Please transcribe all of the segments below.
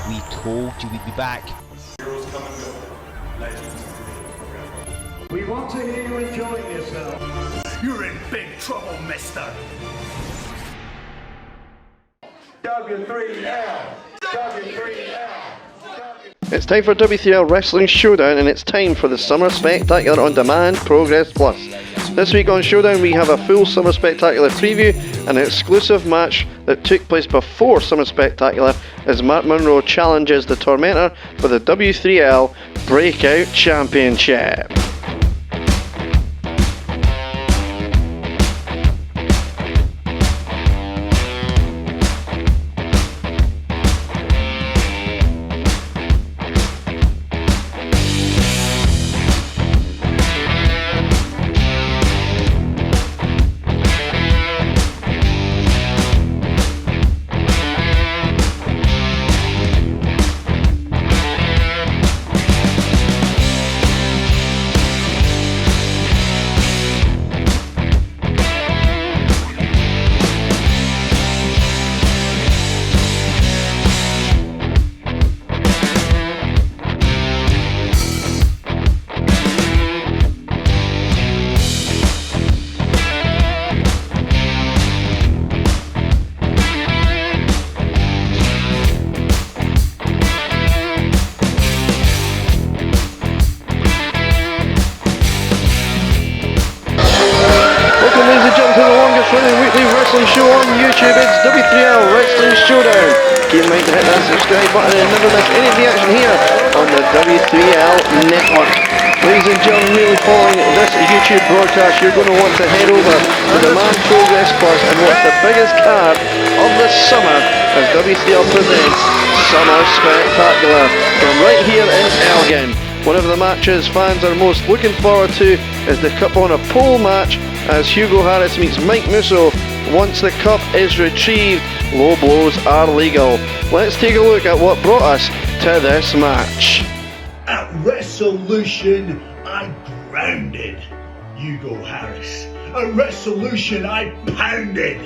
We told you we'd be back. Heroes come and go. Legends remain forever. We want to hear you enjoying yourself. You're in big trouble, mister. W3L. W3L. It's time for W3L Wrestling Showdown, and it's time for the Summer Spectacular on Demand Progress Plus. This week on Showdown we have a full Summer Spectacular preview and an exclusive match that took place before Summer Spectacular as Marc Munro challenges the Tormentor for the W3L BreakOut Championship. Show on YouTube, it's W3L Wrestling Showdown. Keep in mind to hit that subscribe button and never miss any of the action here on the W3L network. Ladies and gentlemen, really following this YouTube broadcast, you're going to want to head over to Demand Progress Plus and watch the biggest card of the summer as W3L presents Summer Spectacular from right here in Elgin. One of the matches fans are most looking forward to is the Cup on a Pole match as Hugo Harris meets Marc Munro. Once the cup is retrieved, low blows are legal. Let's take a look at what brought us to this match. At Resolution, I grounded Hugo Harris. At Resolution, I pounded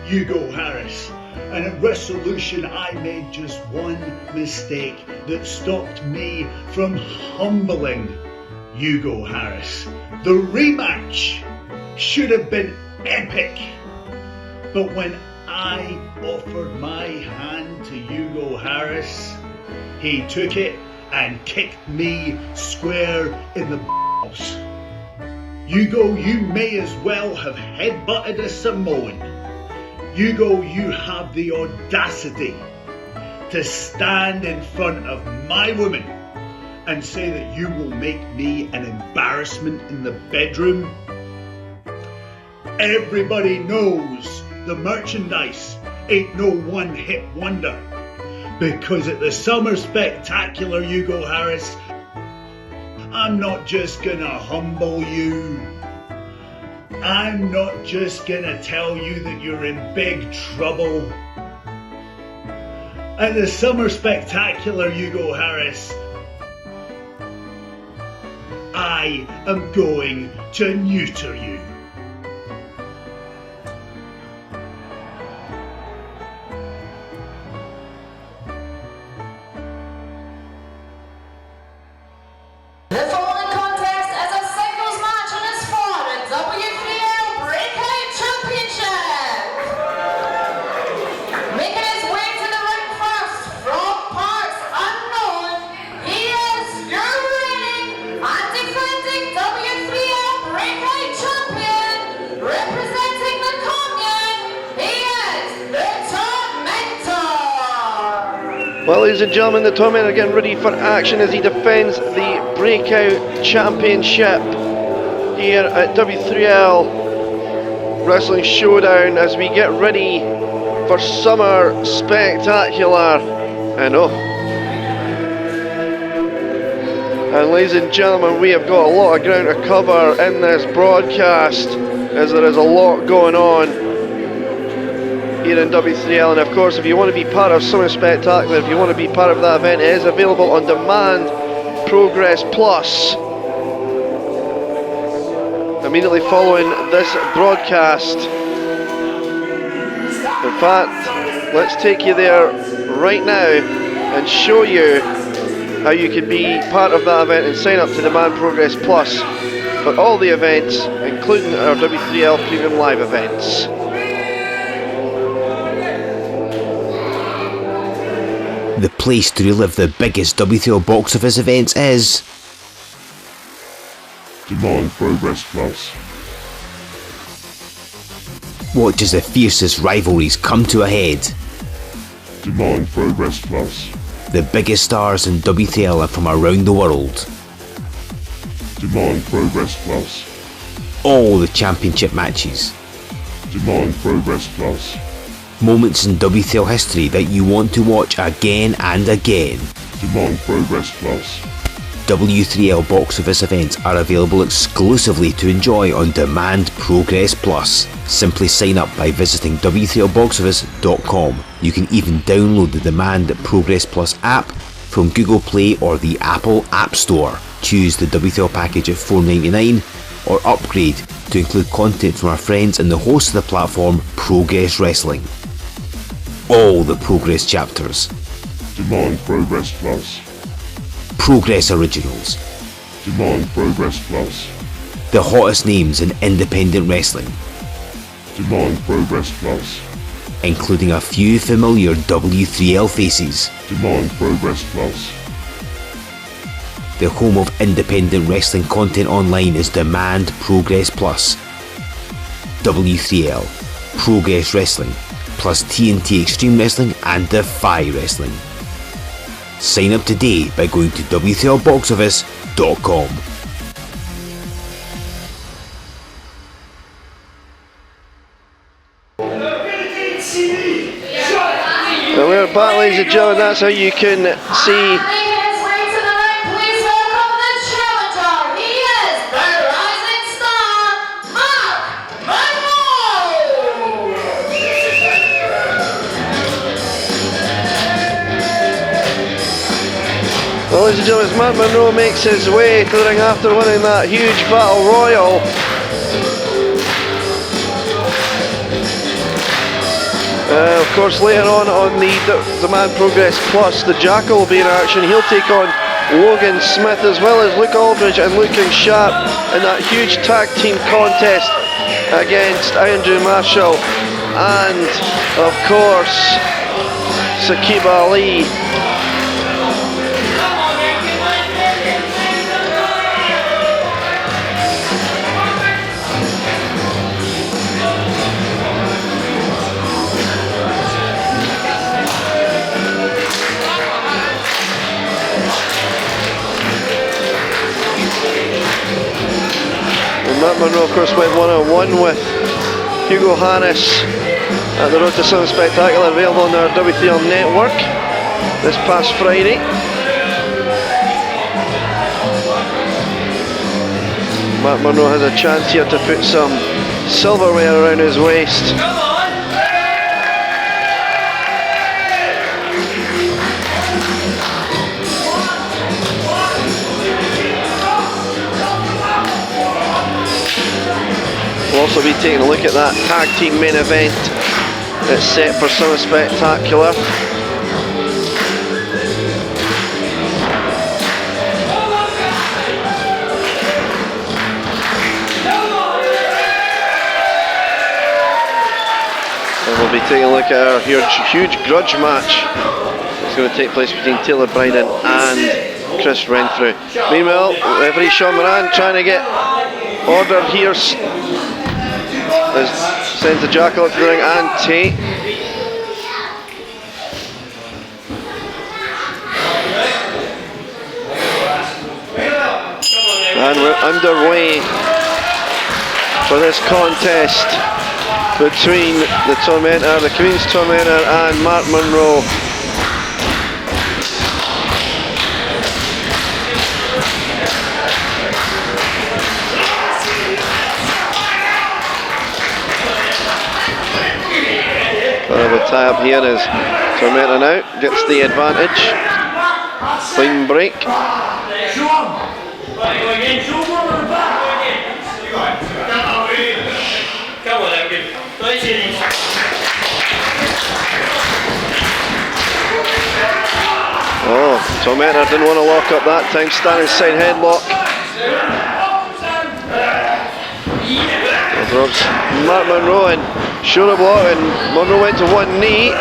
Hugo Harris. And at Resolution, I made just one mistake that stopped me from humbling Hugo Harris. The rematch should have been epic. But when I offered my hand to Hugo Harris, he took it and kicked me square in the balls. Hugo, you may as well have headbutted a Samoan. Hugo, you have the audacity to stand in front of my woman and say that you will make me an embarrassment in the bedroom. Everybody knows the merchandise ain't no one-hit wonder, because at the Summer Spectacular, Hugo Harris, I'm not just gonna humble you. I'm not just gonna tell you that you're in big trouble. At the Summer Spectacular, Hugo Harris, I am going to neuter you. The following contest is a singles match and is for the W3L BreakOut Championship. Making his way to the ring first, from parts unknown, he is your reigning and defending W3L BreakOut Champion. Representing the Commune, he is the Tormentor. Well, ladies and gentlemen, the Tormentor getting ready for action as he defends the BreakOut Championship here at W3L Wrestling Showdown as we get ready for Summer Spectacular. And ladies and gentlemen, we have got a lot of ground to cover in this broadcast as there is a lot going on here in W3L. And of course, if you want to be part of Summer Spectacular, if you want to be part of that event, it is available on Demand Progress Plus. Immediately following this broadcast. In fact, let's take you there right now and show you how you can be part of that event and sign up to Demand Progress Plus for all the events, including our W3L Premium Live events. The place to relive the biggest W3L box office events is Demand Progress Plus. watch as the fiercest rivalries come to a head. Demand Progress Plus. The biggest stars in W3L are from around the world. Demand Progress Plus. All the championship matches. Demand Progress Plus. Moments in W3L history that you want to watch again and again. Demand Progress Plus. W3L box office events are available exclusively to enjoy on Demand Progress Plus. Simply sign up by visiting W3LBoxOffice.com. You can even download the Demand Progress Plus app from Google Play or the Apple App Store. Choose the W3L package at $4.99 or upgrade to include content from our friends and the host of the platform, Progress Wrestling. All the Progress chapters. Demand Progress Plus. Progress Originals. Demand Progress Plus. The hottest names in independent wrestling, Demand Progress Plus. including a few familiar W3L faces. Demand Progress Plus. The home of independent wrestling content online is Demand Progress Plus. W3L, Progress Wrestling, plus TNT Extreme Wrestling and Defy Wrestling. Sign up today by going to W3LBoxOffice.com. And we're back, ladies and gentlemen. That's how you can see Please welcome the challenger. He is the rising star, Marc Munro. Well, ladies and gentlemen, as Marc Munro makes his way to the ring after winning that huge battle royal. Of course, later on the Demand Progress Plus, the Jackal will be in action. He'll take on Logan Smith as well as Luke Aldridge and Looking Sharp in that huge tag team contest against Andrew Marshall and, of course, Saqib Ali. Marc Munro, of course, went one-on-one with Hugo Harris at the Road to Something Spectacular, available on our W3L network this past Friday. Marc Munro has a chance here to put some silverware around his waist. We'll also be taking a look at that tag team main event that's set for something spectacular. And we'll be taking a look at our huge grudge match that's going to take place between Taylor Bryden and Chris Renfrew. Meanwhile, referee Sean Moran trying to get order here. Sends the Jackal up to the ring and Tate. And we're underway for this contest between the Tormentor, the Queen's Tormentor and Marc Munro. A tie up here as Tormentor now gets the advantage. Clean break. Tormentor didn't want to lock up that time, standing side headlock. Drops Marc Munro and shoulder block, and Munro went to one knee.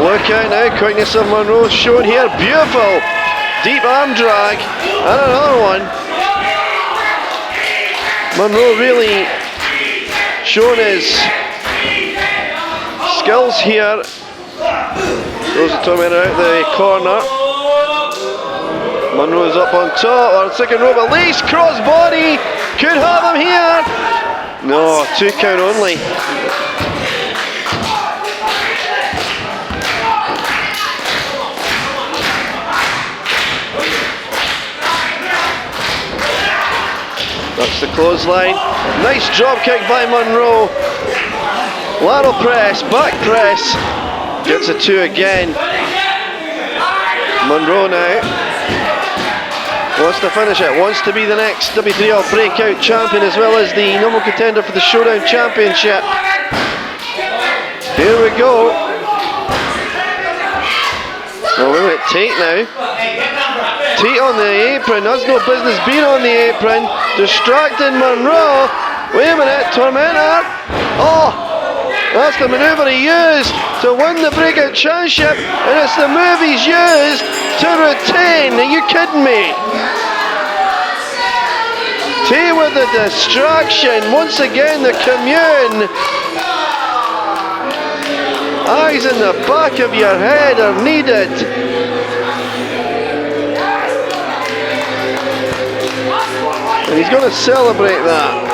Look out now, quickness of Munro shown here, beautiful deep arm drag, and another one. Munro really showing his skills here. Throws the Tormentor out the corner. Munro's up on top, or second rope at least, cross body, could have him here. No, 2 count only. That's the clothesline. Nice drop kick by Munro. Lateral press, back press. Gets a 2 again. Munro now wants to finish it, wants to be the next W3L BreakOut Champion as well as the number one contender for the Showdown Championship. Here we go. Oh, wait a minute, Tate now. Tate on the apron, has no business being on the apron. Distracting Munro. Wait a minute, Tormentor. Oh, that's the manoeuvre he used to win the BreakOut Championship, and it's the move he's used to retain. Are you kidding me? Tate with the distraction. Once again, the commune. Eyes in the back of your head are needed. And he's going to celebrate that.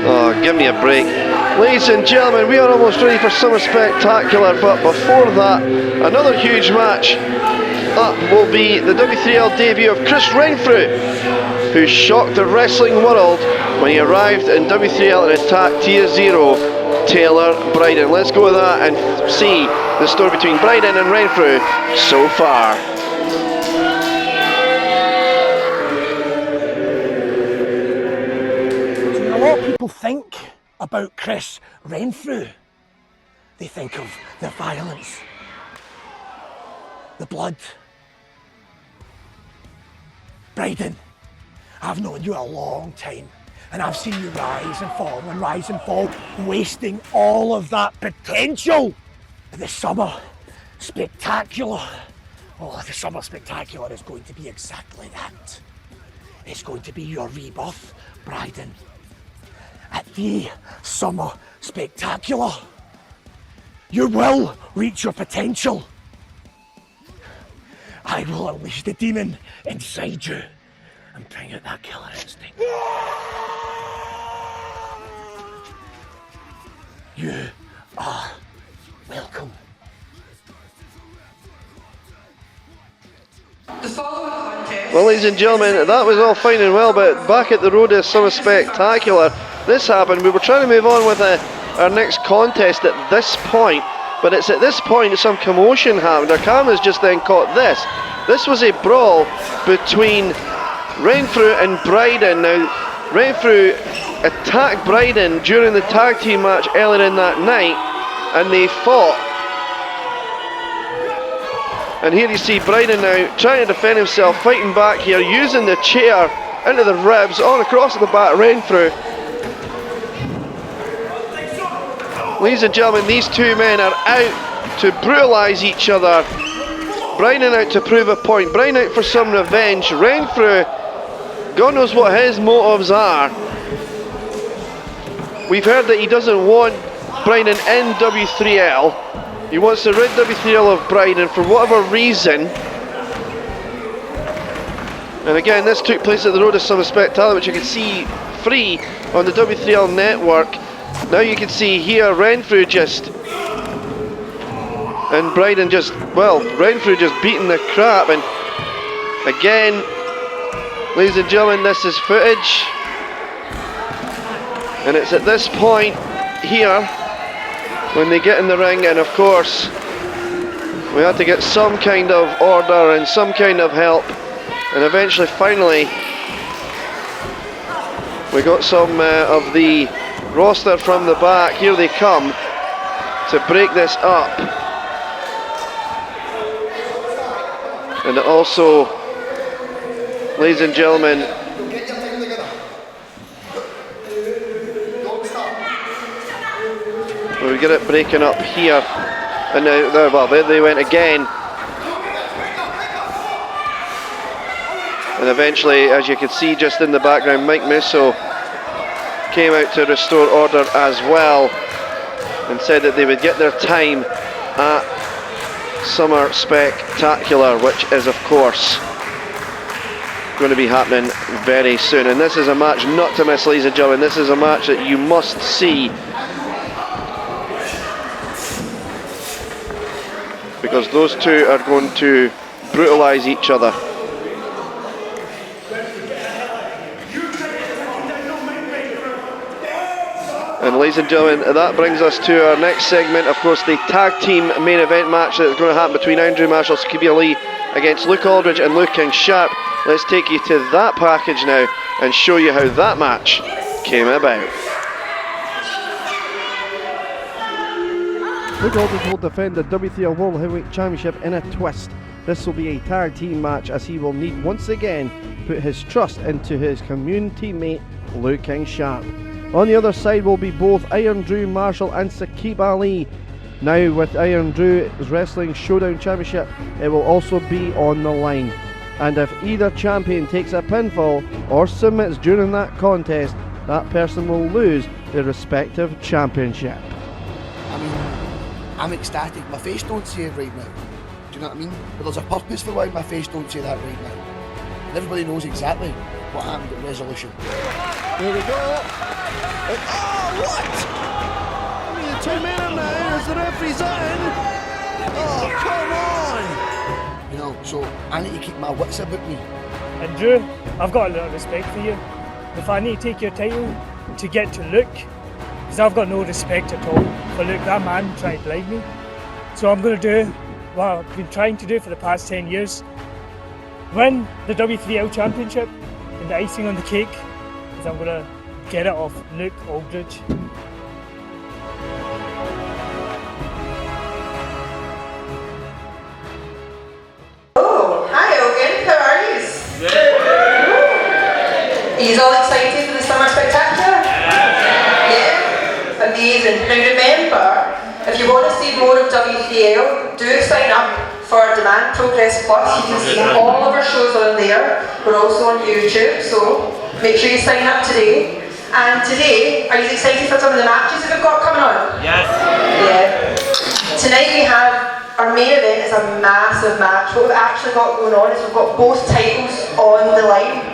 Oh, give me a break. Ladies and gentlemen, we are almost ready for Summer Spectacular, but before that, another huge match. Up will be the W3L debut of Chris Renfrew, who shocked the wrestling world when he arrived in W3L and attacked Tier 0 Taylor Bryden. Let's go with that and see the story between Bryden and Renfrew so far. A lot of people think about Chris Renfrew. They think of the violence, the blood. Bryden, I've known you a long time, and I've seen you rise and fall, wasting all of that potential. The Summer Spectacular. Oh, the Summer Spectacular is going to be exactly that. It's going to be your rebirth, Bryden. At the Summer Spectacular, you will reach your potential. I will unleash the demon inside you and bring out that killer instinct. You are welcome. Well, ladies and gentlemen, that was all fine and well, but back at the road of Summer Spectacular, this happened. We were trying to move on with our next contest at this point, but it's at this point that some commotion happened. Our cameras just then caught this. This was a brawl between Renfrew and Bryden. Now, Renfrew attacked Bryden during the tag team match earlier in that night, and they fought. And here you see Bryden now trying to defend himself, fighting back here, using the chair into the ribs, on across the back, Renfrew. Ladies and gentlemen, these two men are out to brutalise each other. Bryden out to prove a point, Bryden out for some revenge. Renfrew, God knows what his motives are. We've heard that he doesn't want Bryden in W3L. He wants to rid W3L of Bryden for whatever reason. And again, this took place at the Road of Summer Spectacular, which you can see free on the W3L network. Now you can see here Renfrew just, and Bryden just, well, Renfrew just beating the crap. And again, ladies and gentlemen, this is footage. And it's at this point here when they get in the ring, and of course we had to get some kind of order and some kind of help And eventually, finally, we got some of the roster from the back. Here they come to break this up. And also, ladies and gentlemen, we get it breaking up here. And now, well, there they went again. And eventually, as you can see just in the background, Marc Munro came out to restore order as well and said that they would get their time at Summer Spectacular, which is of course going to be happening very soon. And this is a match not to miss, ladies and gentlemen. This is a match that you must see, because those two are going to brutalise each other. And ladies and gentlemen, that brings us to our next segment, of course, the tag team main event match that's going to happen between Andrew Marshall, Sakib Ali against Luke Aldridge and Luke King Sharp. Let's take you to that package now and show you how that match came about. Luke Aldridge will defend the W3L World Heavyweight Championship in a twist. This will be a tag team match, as he will need once again put his trust into his commune teammate Luke King Sharp. On the other side will be both Iron Drew Marshall and Sakib Ali. Now with Iron Drew's Wrestling Showdown Championship, it will also be on the line. And if either champion takes a pinfall or submits during that contest, that person will lose their respective championship. I mean, I'm ecstatic. My face don't say it right now. Do you know what I mean? But there's a purpose for why my face don't say that right now. And everybody knows exactly what happened at Resolution. Here we go. And, oh, what? I mean, the 2 men are now as the referee's in. Oh, come on. You know, so I need to keep my wits about me. And Drew, I've got a lot of respect for you. If I need to take your title to get to Luke, because I've got no respect at all for Luke, that man tried to blind me. So I'm going to do what I've been trying to do for the past 10 years. Win the W3L Championship, and the icing on the cake is I'm going to get it off Luke Aldridge. Oh, hi Hogan, how are you? Are you all excited for the Summer Spectacular? Yeah? Amazing. Now remember, if you want to see more of W3L, do sign up for Demand Progress Plus. You can see all of our shows on there. We're also on YouTube, so make sure you sign up today. And today, are you excited for some of the matches that we've got coming on? Yes. Yeah. Tonight we have, our main event is a massive match. What we've actually got going on is we've got both titles on the line.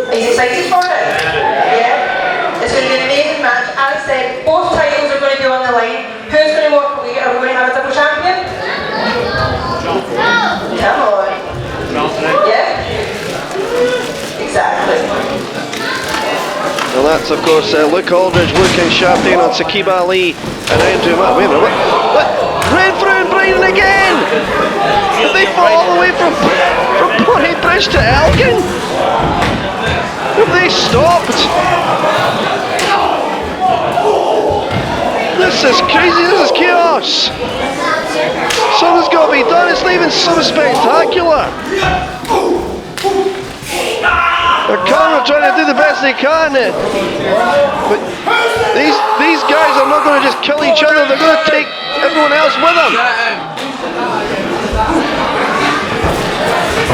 Are you excited for it? Yeah? It's going to be an amazing match. As I said, both titles are going to be on the line. Who's going to walk away? Are we going to have a double champion? Come on. Yeah? Exactly. Well, that's of course Luke Aldridge, Luke King Sharp taking on Sakib Ali and Andrew Marshall. Wait a minute, what? Ran through and Brian again! Did they fall all the way from Ponty Bridge to Elgin? Have they stopped? This is crazy, this is chaos! Something's got to be done, it's not even Summer Spectacular! The camera trying to do the best they can, but these guys are not going to just kill each other, they're going to take everyone else with them.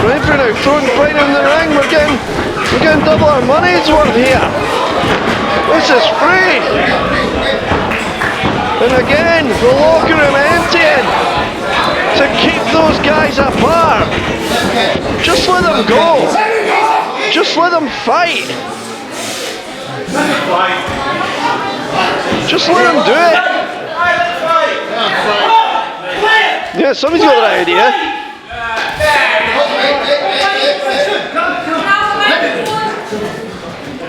Right for now, throwing Brian in the ring, we're getting double our money's worth here. This is free. And again, the locker room emptying to keep those guys apart. Just let them go. Just let them fight. Just let them do it. Yeah, somebody's got the right idea.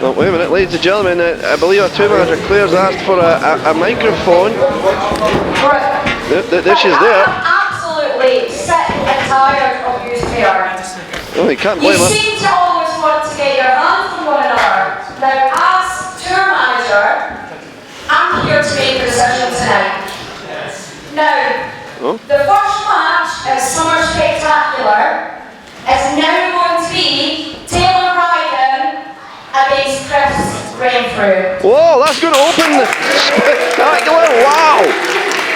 Oh, wait a minute, ladies and gentlemen, I believe our two-manager Claire's asked for a microphone. There she's there. I'm absolutely sick and tired of you, Claire. Oh, you can't You blame her. seem to always want to get your hands on one another. Now, as tour manager, I'm here to make a decision tonight. Now, the first match at Summer Spectacular is now going to be Taylor Ryden against Chris Renfrew. Whoa, that's going to open the Spectacular. Wow,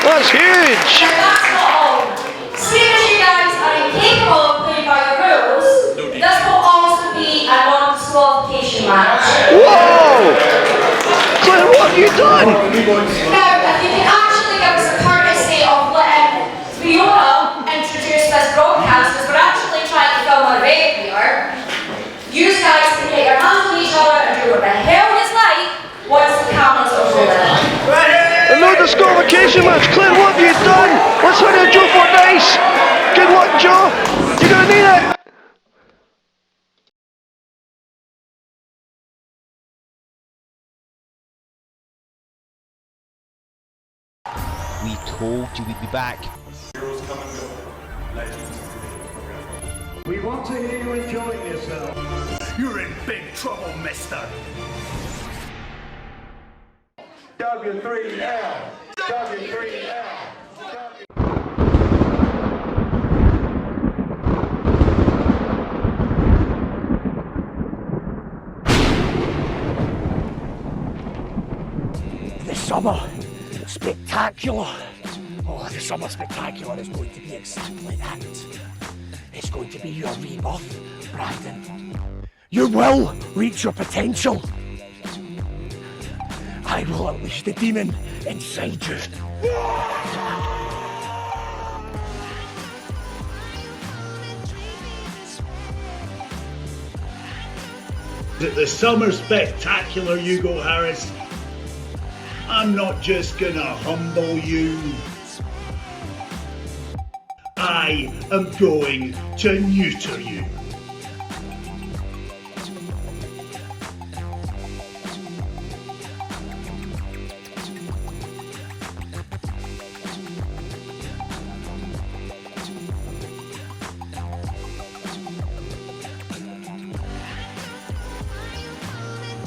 that's huge. Now, that's not all. Seeing as you guys are incapable of playing by the rules, this will also be a non-disqualification match. Whoa! Claire, what have you done? Now, if you can actually give us a courtesy of letting Fiona introduce this broadcast, because we're actually trying to film a raid here, you guys can get your hands on each other and do what the hell it's like once the cameras are rolling. A no disqualification match. Claire, what have you done? Let's find out Joe for dice. Good luck, Joe. You're going to need it. We told you we'd be back. Heroes come and go. Legends remain forever. We want to hear you enjoying yourself. You're in big trouble, mister. W3L. W3L. The Summer Spectacular. Oh, the Summer Spectacular is going to be exactly that. It's going to be your rebirth, Brandon. You will reach your potential. I will unleash the demon inside you. At the Summer Spectacular, Hugo Harris, I'm not just gonna humble you. I am going to neuter you.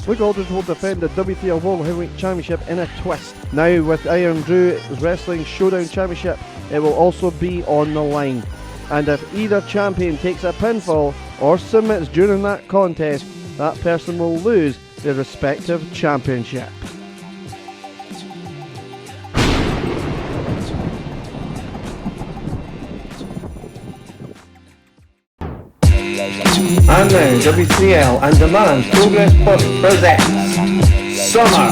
Luke Aldridge will defend the W3L World Heavyweight Championship in a twist. Now with Iron Drew's Wrestling Showdown Championship, it will also be on the line. And if either champion takes a pinfall or submits during that contest, that person will lose their respective championship. And now W3L and Demand Progress Plus presents Summer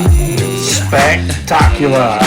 Spectacular.